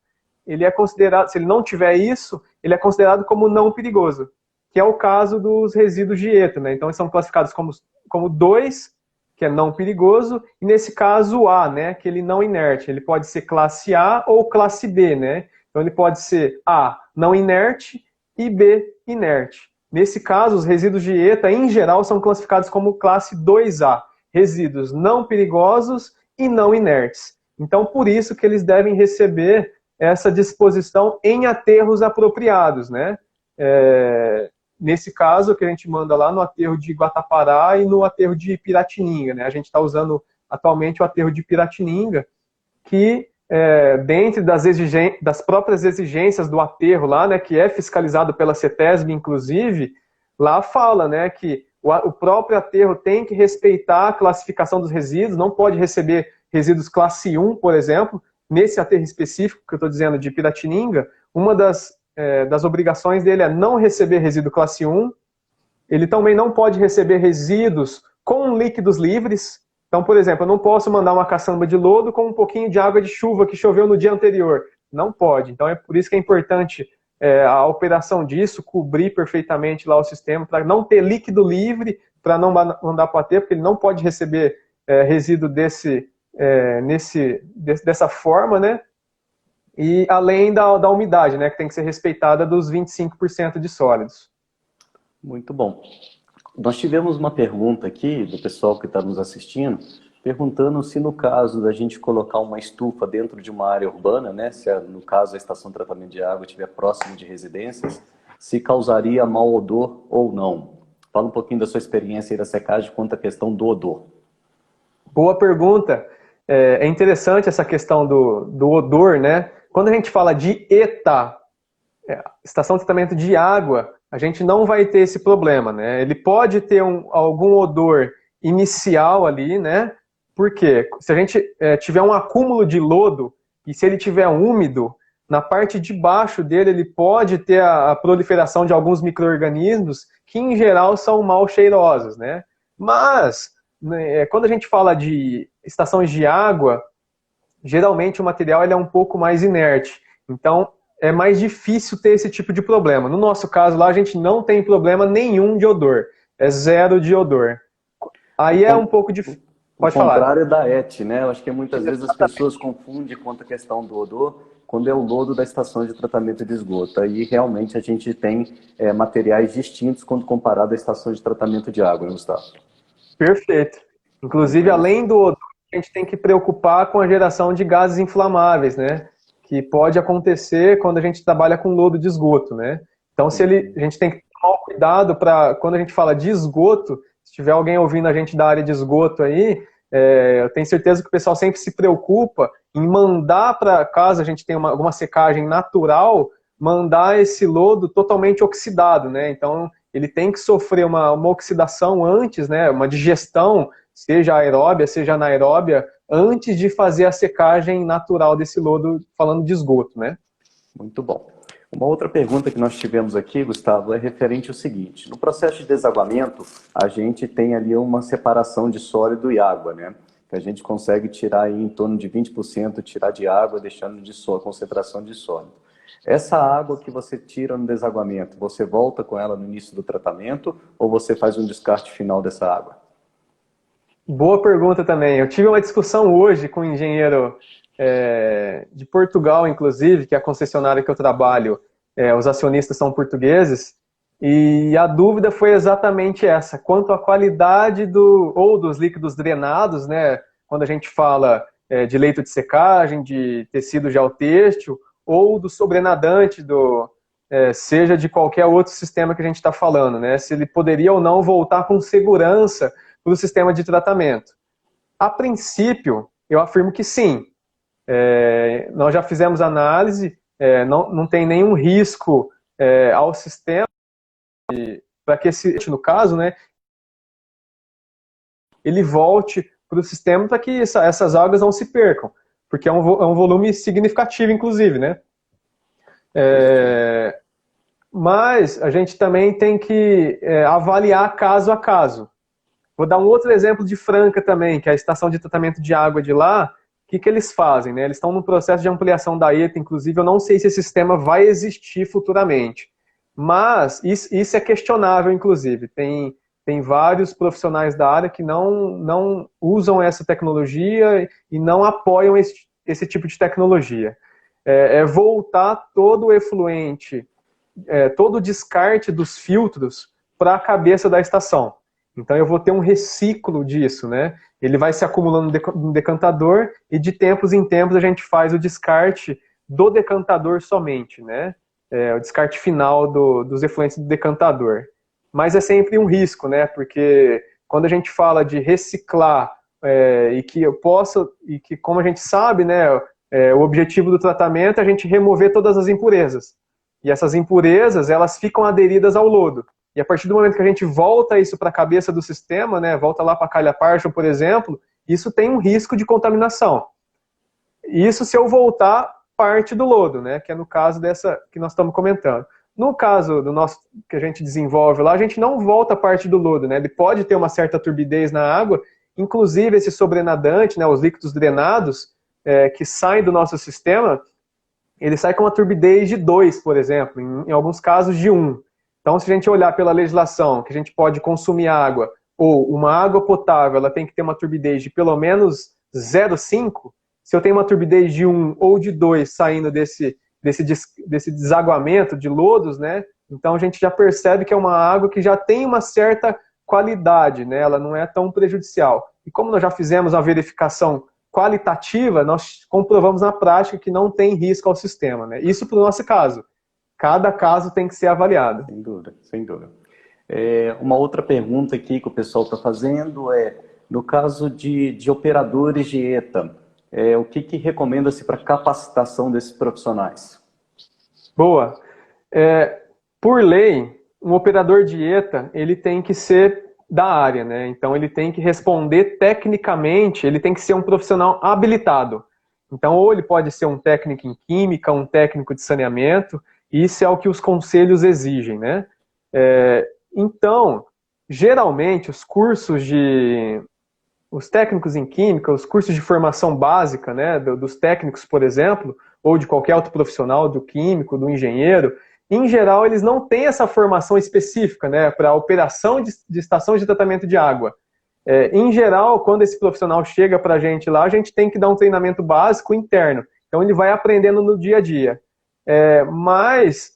ele é considerado, se ele não tiver isso, ele é considerado como não perigoso, que é o caso dos resíduos de ETA, né? Então, eles são classificados como 2, que é não perigoso, e nesse caso o A, né, que ele não inerte. Ele pode ser classe A ou classe B, né? Então ele pode ser A, não inerte, e B, inerte. Nesse caso, os resíduos de ETA, em geral, são classificados como classe 2A, resíduos não perigosos e não inertes. Então, por isso que eles devem receber essa disposição em aterros apropriados, né? Nesse caso, que a gente manda lá no aterro de Guatapará e no aterro de Piratininga, né? A gente está usando atualmente o aterro de Piratininga, que dentro das próprias exigências do aterro lá, né, que é fiscalizado pela CETESB, inclusive, lá fala, né, que o próprio aterro tem que respeitar a classificação dos resíduos, não pode receber resíduos classe 1, por exemplo. Nesse aterro específico que eu estou dizendo de Piratininga, uma das obrigações dele é não receber resíduo classe 1, ele também não pode receber resíduos com líquidos livres. Então, por exemplo, eu não posso mandar uma caçamba de lodo com um pouquinho de água de chuva que choveu no dia anterior. Não pode. Então, é por isso que é importante a operação disso, cobrir perfeitamente lá o sistema, para não ter líquido livre, para não mandar para o aterro, porque ele não pode receber resíduo dessa forma, né? E além da umidade, né, que tem que ser respeitada dos 25% de sólidos. Muito bom. Nós tivemos uma pergunta aqui do pessoal que está nos assistindo, perguntando se no caso da gente colocar uma estufa dentro de uma área urbana, né, se no caso a estação de tratamento de água estiver próximo de residências, se causaria mau odor ou não. Fala um pouquinho da sua experiência aí da secagem quanto à questão do odor. Boa pergunta. É interessante essa questão do odor, né? Quando a gente fala de ETA, estação de tratamento de água, a gente não vai ter esse problema, né? Ele pode ter algum odor inicial ali, né? Porque se a gente tiver um acúmulo de lodo e se ele tiver úmido, na parte de baixo dele ele pode ter a proliferação de alguns micro-organismos que em geral são mal cheirosos, né? Mas quando a gente fala de estações de água, geralmente o material ele é um pouco mais inerte. Então, é mais difícil ter esse tipo de problema. No nosso caso lá, a gente não tem problema nenhum de odor. É zero de odor. Aí é um pouco difícil. Pode falar. O contrário da ET, né? Eu acho que muitas vezes as pessoas confundem quanto à questão do odor quando é o lodo da estação de tratamento de esgoto. Aí realmente a gente tem materiais distintos quando comparado à estação de tratamento de água, né, Gustavo? Perfeito. Inclusive, além do odor, a gente tem que preocupar com a geração de gases inflamáveis, né? que pode acontecer quando a gente trabalha com lodo de esgoto, né? Então, a gente tem que tomar cuidado para, quando a gente fala de esgoto, se tiver alguém ouvindo a gente da área de esgoto aí, eu tenho certeza que o pessoal sempre se preocupa em mandar para, caso a gente tenha alguma secagem natural, mandar esse lodo totalmente oxidado, né? Então, ele tem que sofrer uma oxidação antes, né? Uma digestão, seja aeróbia, seja anaeróbia, antes de fazer a secagem natural desse lodo, falando de esgoto, né? Muito bom. Uma outra pergunta que nós tivemos aqui, Gustavo, é referente ao seguinte: no processo de desaguamento, a gente tem ali uma separação de sólido e água, né? Que a gente consegue tirar aí em torno de 20%, tirar de água, deixando de a concentração de sólido. Essa água que você tira no desaguamento, você volta com ela no início do tratamento ou você faz um descarte final dessa água? Boa pergunta também. Eu tive uma discussão hoje com um engenheiro de Portugal, inclusive, que é a concessionária que eu trabalho, os acionistas são portugueses, e a dúvida foi exatamente essa, quanto à qualidade ou dos líquidos drenados, né, quando a gente fala de leito de secagem, de tecido geotêxtil, ou do sobrenadante, seja de qualquer outro sistema que a gente está falando, né, se ele poderia ou não voltar com segurança para o sistema de tratamento. A princípio, eu afirmo que sim. Nós já fizemos análise, não tem nenhum risco ao sistema, para que no caso, né, ele volte para o sistema para que essas águas não se percam, porque é um volume significativo, inclusive, né? Mas a gente também tem que avaliar caso a caso. Vou dar um outro exemplo de Franca também, que é a estação de tratamento de água de lá. O que eles fazem, né? Eles estão no processo de ampliação da ETA, inclusive eu não sei se esse sistema vai existir futuramente. Mas isso é questionável, inclusive. Tem vários profissionais da área que não usam essa tecnologia e não apoiam esse tipo de tecnologia. Voltar todo o efluente, todo o descarte dos filtros para a cabeça da estação. Então eu vou ter um reciclo disso, né? Ele vai se acumulando no decantador e de tempos em tempos a gente faz o descarte do decantador somente, né? O descarte final dos efluentes do decantador. Mas é sempre um risco, né? Porque quando a gente fala de reciclar e que como a gente sabe, né? O objetivo do tratamento é a gente remover todas as impurezas. E essas impurezas, elas ficam aderidas ao lodo. E a partir do momento que a gente volta isso para a cabeça do sistema, né, volta lá para a calha partial, por exemplo, isso tem um risco de contaminação. Isso se eu voltar parte do lodo, né, que é no caso dessa que nós estamos comentando. No caso do nosso que a gente desenvolve lá, a gente não volta parte do lodo, né, ele pode ter uma certa turbidez na água, inclusive esse sobrenadante, né, os líquidos drenados que saem do nosso sistema, ele sai com uma turbidez de 2, por exemplo, em alguns casos de 1. Então, se a gente olhar pela legislação, que a gente pode consumir água, ou uma água potável, ela tem que ter uma turbidez de pelo menos 0,5, se eu tenho uma turbidez de 1 ou de 2 saindo desse desaguamento de lodos, né, então a gente já percebe que é uma água que já tem uma certa qualidade, né, ela não é tão prejudicial. E como nós já fizemos a verificação qualitativa, nós comprovamos na prática que não tem risco ao sistema, né, isso para o nosso caso. Cada caso tem que ser avaliado. Sem dúvida, sem dúvida. Uma outra pergunta aqui que o pessoal está fazendo no caso de operadores de ETA, o que recomenda-se para capacitação desses profissionais? Boa. Por lei, um operador de ETA, ele tem que ser da área, né? Então ele tem que responder tecnicamente, ele tem que ser um profissional habilitado. Então, ou ele pode ser um técnico em química, um técnico de saneamento. Isso é o que os conselhos exigem, né? Então, geralmente, os técnicos em química, os cursos de formação básica, né, dos técnicos, por exemplo, ou de qualquer outro profissional, do químico, do engenheiro, em geral, eles não têm essa formação específica, né, para a operação de estação de tratamento de água. Em geral, quando esse profissional chega para a gente lá, a gente tem que dar um treinamento básico interno. Então, ele vai aprendendo no dia a dia. Mas,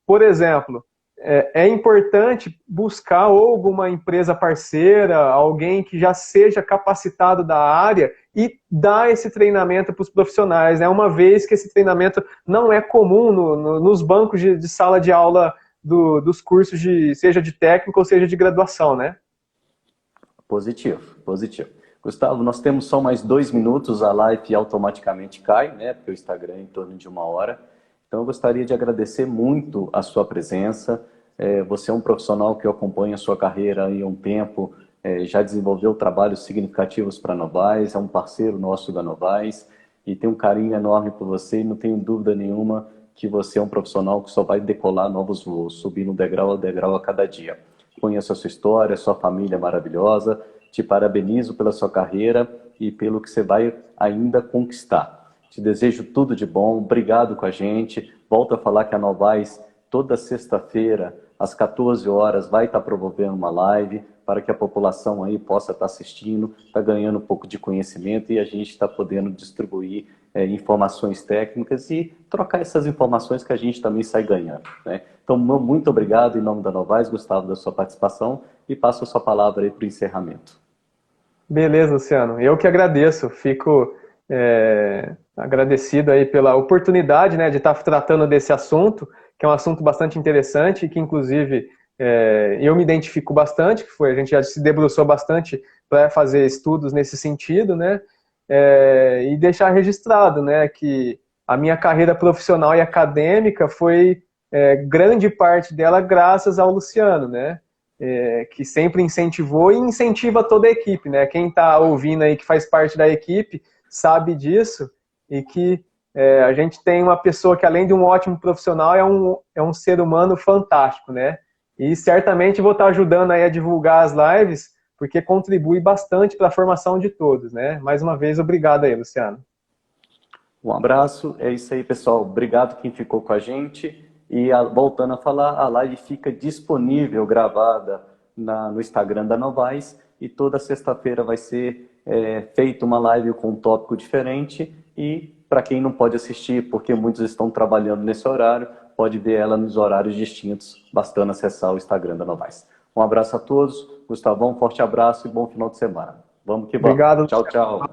por exemplo, é importante buscar alguma empresa parceira, alguém que já seja capacitado da área e dar esse treinamento para os profissionais, né? Uma vez que esse treinamento não é comum nos bancos de sala de aula dos cursos, seja de técnico ou seja de graduação, né? Positivo, positivo. Gustavo, nós temos só mais 2 minutos, a live automaticamente cai, né? Porque o Instagram é em torno de 1 hora. Então, eu gostaria de agradecer muito a sua presença. Você é um profissional que acompanha a sua carreira há um tempo, já desenvolveu trabalhos significativos para a Novais, é um parceiro nosso da Novais e tem um carinho enorme por você e não tenho dúvida nenhuma que você é um profissional que só vai decolar novos voos, subindo degrau a degrau a cada dia. Conheço a sua história, a sua família é maravilhosa, te parabenizo pela sua carreira e pelo que você vai ainda conquistar. Te desejo tudo de bom, obrigado com a gente. Volto a falar que a Novais, toda sexta-feira, às 14 horas, vai estar promovendo uma live para que a população aí possa estar assistindo, está ganhando um pouco de conhecimento e a gente está podendo distribuir informações técnicas e trocar essas informações que a gente também sai ganhando, né? Então, muito obrigado em nome da Novais, Gustavo, da sua participação e passo a sua palavra aí para o encerramento. Beleza, Luciano. Eu que agradeço. Fico agradecido aí pela oportunidade, né, de estar tratando desse assunto, que é um assunto bastante interessante e que, inclusive, eu me identifico bastante, a gente já se debruçou bastante para fazer estudos nesse sentido, né, e deixar registrado, né, que a minha carreira profissional e acadêmica foi grande parte dela graças ao Luciano, né, que sempre incentivou e incentiva toda a equipe, né, quem está ouvindo aí que faz parte da equipe sabe disso e que a gente tem uma pessoa que, além de um ótimo profissional, é um ser humano fantástico, né? E certamente vou estar ajudando aí a divulgar as lives, porque contribui bastante para a formação de todos, né? Mais uma vez, obrigado aí, Luciano. Um abraço, é isso aí, pessoal. Obrigado quem ficou com a gente. E voltando a falar, a live fica disponível, gravada no Instagram da Novais, e toda sexta-feira vai ser feita uma live com um tópico diferente e para quem não pode assistir, porque muitos estão trabalhando nesse horário, pode ver ela nos horários distintos, bastando acessar o Instagram da Novais. Um abraço a todos, Gustavão, um forte abraço e bom final de semana. Vamos que vamos. Obrigado. Tchau, tchau.